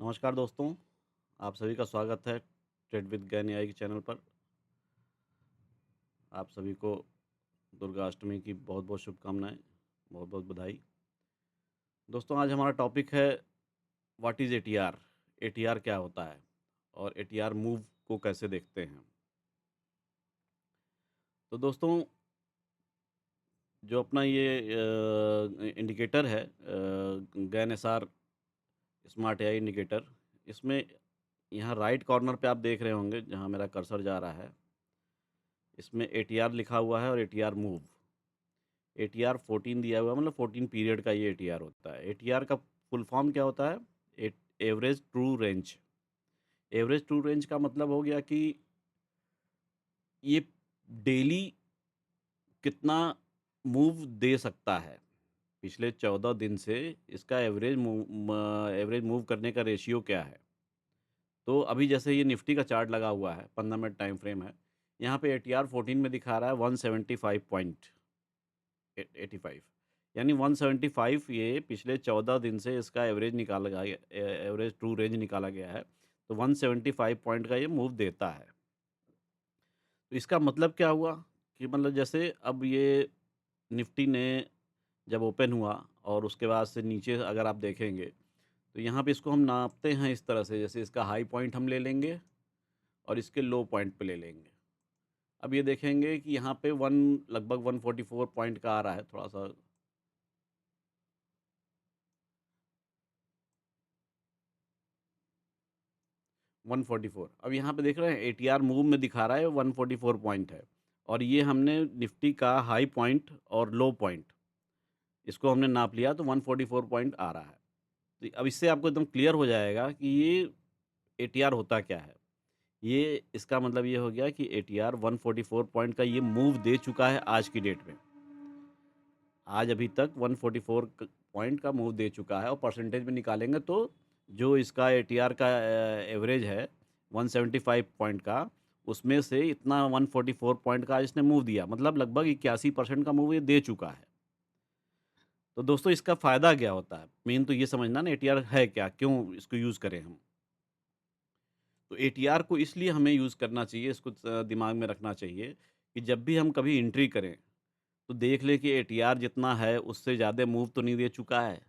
नमस्कार दोस्तों, आप सभी का स्वागत है ट्रेड विद ज्ञान एआई के चैनल पर। आप सभी को दुर्गा अष्टमी की बहुत-बहुत शुभकामनाएँ, बहुत-बहुत बधाई। दोस्तों आज हमारा टॉपिक है व्हाट इज़ एटीआर? एटीआर क्या होता है? और एटीआर मूव को कैसे देखते हैं? तो दोस्तों जो अपना ये इंडिकेटर है Gann SR smart AI indicator, इसमें यहाँ राइट कॉर्नर पे आप देख रहे होंगे जहाँ मेरा कर्सर जा रहा है, इसमें एटीआर लिखा हुआ है और एटीआर मूव। एटीआर 14 दिया हुआ है मतलब 14 पीरियड का ये एटीआर होता है। एटीआर का फुल फॉर्म क्या होता है? At average true range. Average true range का मतलब हो गया कि ये डेली कितना मूव दे सकता है। पिछले 14 दिन से इसका एवरेज मूव करने का रेशियो क्या है? तो अभी जैसे ये निफ्टी का चार्ट लगा हुआ है, 15 मिनट टाइम फ्रेम है। यहाँ पे एटीआर 14 में दिखा रहा है 175 पॉइंट। 85 यानी 175 ये पिछले 14 दिन से इसका एवरेज निकाला गया एवरेज ट्रू रेंज निकाला गया है। तो 175 पॉइंट का ये मूव देता है। तो इसका मतलब क्या हुआ कि मतलब जैसे अब ये निफ्टी ने जब ओपन हुआ और उसके बाद से नीचे अगर आप देखेंगे, तो यहाँ पे इसको हम नापते हैं इस तरह से, जैसे इसका हाई पॉइंट हम ले लेंगे और इसके लो पॉइंट पे ले लेंगे। अब ये देखेंगे कि यहाँ पे 1 लगभग 144 पॉइंट का आ रहा है, थोड़ा-सा 144। अब यहाँ पे देख रहे हैं एटीआर मूव में दिखा रहा है 144 पॉइंट है और ये हमने निफ्टी का हाई पॉइंट और लो पॉइंट इसको हमने नाप लिया तो 144 पॉइंट आ रहा है। तो अब इससे आपको एकदम क्लियर हो जाएगा कि ये एटीआर होता क्या है। ये इसका मतलब ये हो गया कि एटीआर 144 पॉइंट का ये मूव दे चुका है आज की डेट में। आज अभी तक 144 पॉइंट का मूव दे चुका है और परसेंटेज में निकालेंगे तो जो इसका एटीआर का एवरेज है 175 पॉइंट का, उसमें से इतना 144 पॉइंट का इसने मूव दिया, मतलब लगभग 81% का मूव ये दे चुका है। तो दोस्तों इसका फ़ायदा क्या होता है? मेन तो ये समझना ना एटीआर है क्या? क्यों इसको यूज़ करें हम? तो एटीआर को इसलिए हमें यूज़ करना चाहिए, इसको दिमाग में रखना चाहिए कि जब भी हम कभी एंट्री करें, तो देख लें कि एटीआर जितना है उससे ज़्यादा मूव तो नहीं दे चुका है।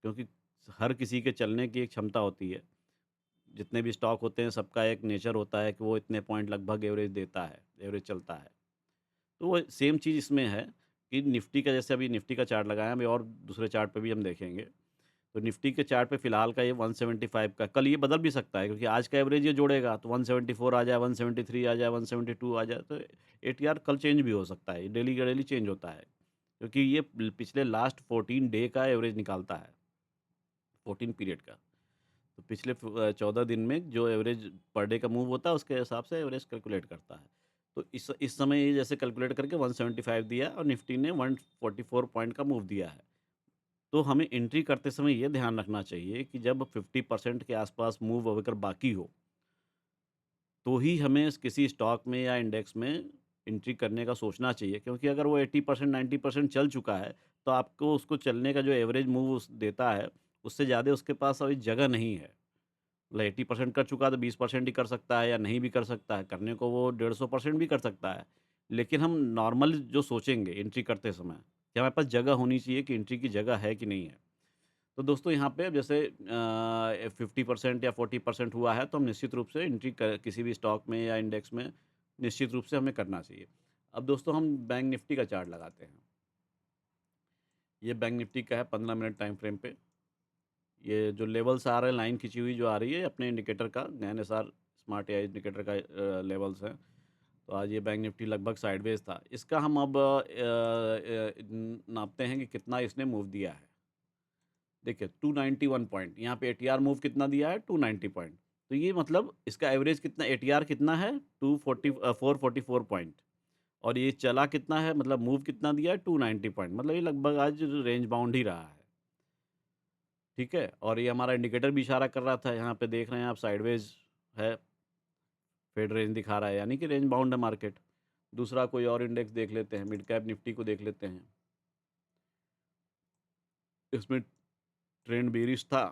क्योंकि हर किसी के चलने की एक क्षमता होती है। जितने भी स्टॉक होते हैं सबका एक नेचर होता है कि वो इतने पॉइंट लगभग एवरेज देता है, एवरेज चलता है। तो वो सेम चीज़ इसमें है कि निफ्टी का जैसे अभी निफ्टी का चार्ट लगाया है, अभी और दूसरे चार्ट पे भी हम देखेंगे। तो निफ्टी के चार्ट पे फिलहाल का ये 175 का, कल ये बदल भी सकता है क्योंकि आज का एवरेज ये जोड़ेगा तो 174 आ जाए, 173 आ जाए, 172 आ जाए, तो एटीआर कल चेंज भी हो सकता है। डेली का डेली चेंज होता है क्योंकि ये पिछले लास्ट 14 डे का एवरेज निकालता है, 14 पीरियड का। तो पिछले 14 दिन में जो एवरेज पर डे का मूव होता है, उसके हिसाब से एवरेज कैलकुलेट करता है। तो इस समय ये जैसे कैलकुलेट करके 175 दिया और निफ्टी ने 144 पॉइंट का मूव दिया है। तो हमें एंट्री करते समय ये ध्यान रखना चाहिए कि जब 50% के आसपास मूव अगर बाकी हो, तो ही हमें किसी स्टॉक में या इंडेक्स में एंट्री करने का सोचना चाहिए, क्योंकि अगर वो 80% 90% चल चुका है, तो आपको उसको चलने का जो एवरेज मूव देता है, उससे ज़्यादा उसके पास अभी जगह नहीं है। मतलब 80% कर चुका है तो 20% ही कर सकता है या नहीं भी कर सकता है, करने को वो 150% भी कर सकता है। लेकिन हम नॉर्मल जो सोचेंगे एंट्री करते समय, कि हमारे पास जगह होनी चाहिए कि एंट्री की जगह है कि नहीं है। तो दोस्तों यहाँ पे जैसे 50% या 40% हुआ है तो हम निश्चित रूप से एंट्री किसी भी स्टॉक में या इंडेक्स में निश्चित रूप से हमें करना चाहिए। अब दोस्तों हम बैंक निफ्टी का चार्ट लगाते हैं। ये बैंक निफ्टी का है 15 मिनट टाइम फ्रेम पे। ये जो लेवल्स आ रहे हैं, लाइन खींची हुई जो आ रही है अपने इंडिकेटर का, एनएसआर स्मार्ट एआई इंडिकेटर का लेवल्स हैं। तो आज ये बैंक निफ्टी लगभग साइडवेज था। इसका हम अब नापते हैं कि कितना इसने मूव दिया है। देखिए 291 पॉइंट, यहाँ पे एटीआर मूव कितना दिया है? 290 पॉइंट। तो ये मतलब इसका एवरेज कितना, एटीआर कितना है? 444 पॉइंट। और ये चला कितना है, मतलब मूव कितना दिया है? 290 पॉइंट। मतलब ये लगभग आज रेंज बाउंड ही रहा है। ठीक है? और ये हमारा इंडिकेटर भी इशारा कर रहा था, यहाँ पे देख रहे हैं आप साइडवेज है, फेड रेंज दिखा रहा है, यानी कि रेंज बाउंड है मार्केट। दूसरा कोई और इंडेक्स देख लेते हैं, मिड कैप निफ्टी को देख लेते हैं। इसमें ट्रेंड बेयरिश था,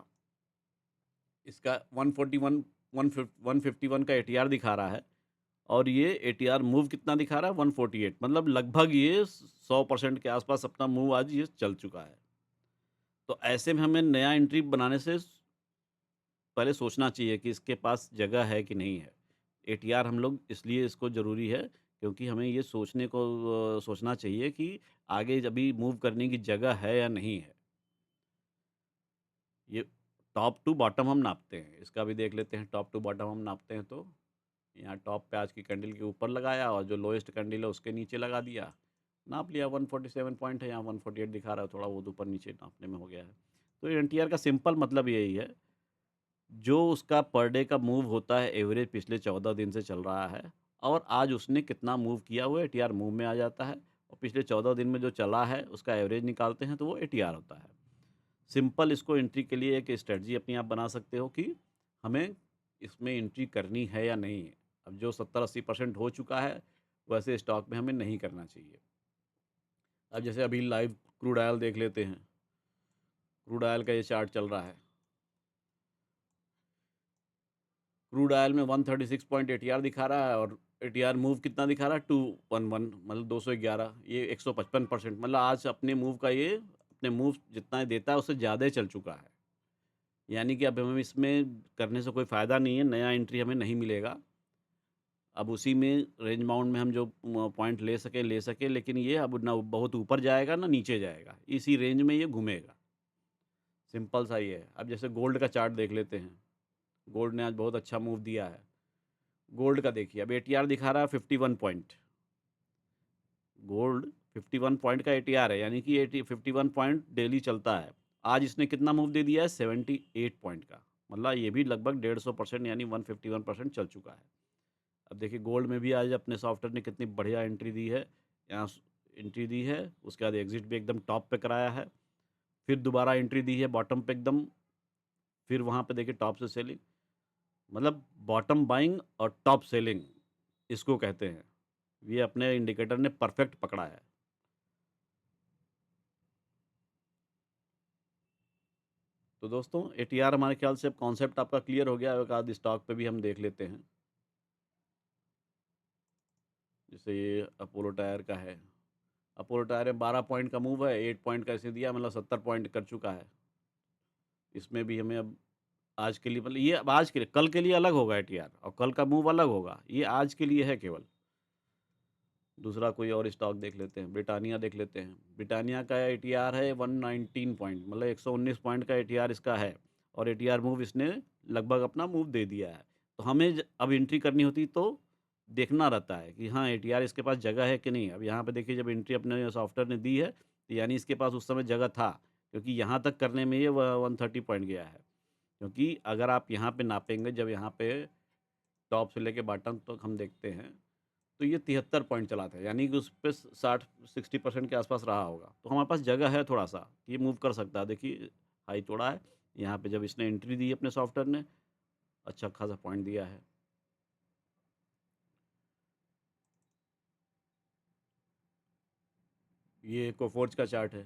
इसका 141 151 का एटीआर दिखा रहा है और ये एटीआर मूव कितना दिखा रहा है 148, मतलब लगभग ये 100% के आसपास अपना मूव आज ये चल चुका है। तो ऐसे में हमें नया एंट्री बनाने से पहले सोचना चाहिए कि इसके पास जगह है कि नहीं है। एटीआर हम लोग इसलिए इसको ज़रूरी है क्योंकि हमें ये सोचना चाहिए कि आगे अभी मूव करने की जगह है या नहीं है। ये टॉप टू बॉटम हम नापते हैं, इसका भी देख लेते हैं। टॉप टू बॉटम हम नापते हैं तो यहाँ टॉप पे आज की कैंडल के ऊपर लगाया और जो लोएस्ट कैंडल है उसके नीचे लगा दिया, नाप लिया। 147 पॉइंट है, यहाँ 148 दिखा रहा है, थोड़ा बहुत ऊपर नीचे नापने में हो गया है। तो एनटीआर का सिंपल मतलब यही है, जो उसका पर डे का मूव होता है एवरेज पिछले 14 दिन से चल रहा है और आज उसने कितना मूव किया हुआ है, एटीआर मूव में आ जाता है। और पिछले 14 दिन में जो चला है उसका एवरेज निकालते हैं तो वो एटीआर होता है। सिंपल इसको एंट्री के लिए एक स्ट्रेटजी अपनी आप बना सकते हो कि हमें इसमें एंट्री करनी है या नहीं है। अब जो 70-80% हो चुका है वैसे स्टॉक में हमें नहीं करना चाहिए। अब जैसे अभी लाइव क्रूड ऑयल देख लेते हैं। क्रूड ऑयल का ये चार्ट चल रहा है। क्रूड ऑयल में 136 पॉइंट एटीआर दिखा रहा है और एटीआर मूव कितना दिखा रहा है 211, मतलब 211। ये 155%, मतलब आज अपने मूव का ये अपने मूव जितना ये देता है उससे ज़्यादा ही चल चुका है। यानी कि अब हमें इसमें करने से कोई फ़ायदा नहीं है, नया एंट्री हमें नहीं मिलेगा। अब उसी में रेंज बाउंड में हम जो पॉइंट ले सकें, लेकिन ये अब ना बहुत ऊपर जाएगा ना नीचे जाएगा, इसी रेंज में ये घूमेगा। सिंपल सा ये है। अब जैसे गोल्ड का चार्ट देख लेते हैं। गोल्ड ने आज बहुत अच्छा मूव दिया है। गोल्ड का देखिए, अब एटीआर दिखा रहा है 51 पॉइंट। गोल्ड 51 पॉइंट का एटीआर है, यानी कि 51 पॉइंट डेली चलता है। आज इसने कितना मूव दे दिया है 78 पॉइंट का, मतलब ये भी लगभग 150% यानी 151% चल चुका है। अब देखिए गोल्ड में भी आज अपने सॉफ्टवेयर ने कितनी बढ़िया एंट्री दी है। यहाँ एंट्री दी है, उसके बाद एग्जिट भी एकदम टॉप पे कराया है, फिर दोबारा एंट्री दी है बॉटम पे एकदम, फिर वहाँ पे देखिए टॉप से सेलिंग, मतलब बॉटम बाइंग और टॉप सेलिंग इसको कहते हैं। ये अपने इंडिकेटर ने परफेक्ट पकड़ा है। तो दोस्तों एटीआर हमारे ख्याल से अब कॉन्सेप्ट आपका क्लियर हो गया है। एक आध स्टॉक पे भी हम देख लेते हैं। जैसे ये अपोलो टायर का है। अपोलो टायर में 12 पॉइंट का मूव है, 8 पॉइंट का इसे दिया, मतलब 70 पॉइंट कर चुका है। इसमें भी हमें अब आज के लिए, मतलब ये अब आज के लिए, कल के लिए अलग होगा एटीआर और कल का मूव अलग होगा, ये आज के लिए है केवल। दूसरा कोई और स्टॉक देख लेते हैं, ब्रिटानिया देख लेते हैं। ब्रिटानिया का एटीआर है 119 पॉइंट, मतलब 119 पॉइंट का एटीआर इसका है और एटीआर मूव इसने लगभग अपना मूव दे दिया है। तो हमें अब एंट्री करनी होती तो देखना रहता है कि हाँ एटीआर इसके पास जगह है कि नहीं। अब यहाँ पे देखिए जब एंट्री अपने सॉफ्टवेयर ने दी है तो यानी इसके पास उस समय जगह था, क्योंकि यहाँ तक करने में ये 130 पॉइंट गया है। क्योंकि अगर आप यहाँ पे नापेंगे, जब यहाँ पे टॉप से लेके बॉटम तक हम देखते हैं तो ये 73 पॉइंट चला था, यानी कि उस पे 60% के आसपास रहा होगा। तो हमारे पास जगह है थोड़ा सा, ये मूव कर सकता है। देखिए हाई तोड़ा है, यहाँ पे जब इसने एंट्री दी अपने सॉफ्टवेयर ने, अच्छा खासा पॉइंट दिया है। ये कोफोर्ज का चार्ट है।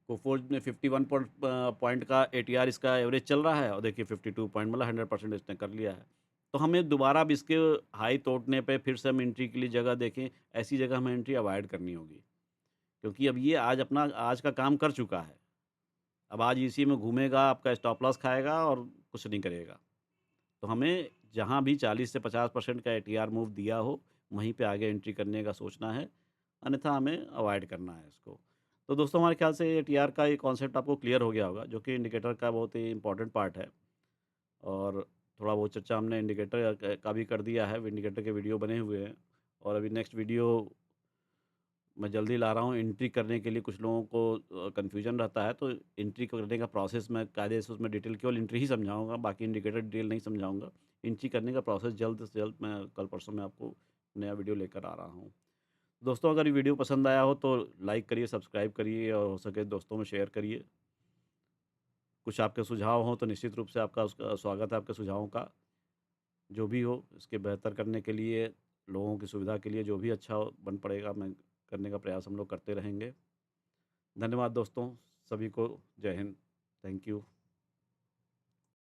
कोफोर्ज में 51 पॉइंट का एटीआर इसका एवरेज चल रहा है और देखिए 52 पॉइंट, मतलब 100% इसने कर लिया है। तो हमें दोबारा अब इसके हाई तोड़ने पे फिर से हम एंट्री के लिए जगह देखें, ऐसी जगह हमें एंट्री अवॉइड करनी होगी, क्योंकि अब ये आज अपना आज का काम कर चुका है। अब आज इसी में घूमेगा, आपका स्टॉप लॉस खाएगा और कुछ नहीं करेगा। तो हमें जहाँ भी 40 से 50% का एटीआर मूव दिया हो, वहीं पे आगे एंट्री करने का सोचना है, अन्यथा हमें अवॉइड करना है इसको। तो दोस्तों हमारे ख्याल से एटीआर का ये कॉन्सेप्ट आपको क्लियर हो गया होगा, जो कि इंडिकेटर का बहुत ही इंपॉर्टेंट पार्ट है। और थोड़ा बहुत चर्चा हमने इंडिकेटर का भी कर दिया है, इंडिकेटर के वीडियो बने हुए हैं और अभी नेक्स्ट वीडियो मैं जल्दी ला रहा हूँ। एंट्री करने के लिए कुछ लोगों को कन्फ्यूजन रहता है, तो एंट्री करने का प्रोसेस मैं कायदे से उसमें डिटेल केवल एंट्री ही समझाऊंगा, बाकी इंडिकेटर डिटेल नहीं समझाऊंगा। एंट्री करने का प्रोसेस जल्द से जल्द मैं कल परसों में आपको नया वीडियो लेकर आ रहा हूँ। दोस्तों अगर ये वीडियो पसंद आया हो तो लाइक करिए, सब्सक्राइब करिए और हो सके दोस्तों में शेयर करिए। कुछ आपके सुझाव हों तो निश्चित रूप से आपका उसका स्वागत है, आपके सुझावों का। जो भी हो इसके बेहतर करने के लिए, लोगों की सुविधा के लिए जो भी अच्छा बन पड़ेगा, मैं करने का प्रयास हम लोग करते रहेंगे। धन्यवाद दोस्तों, सभी को जय हिंद। Thank you.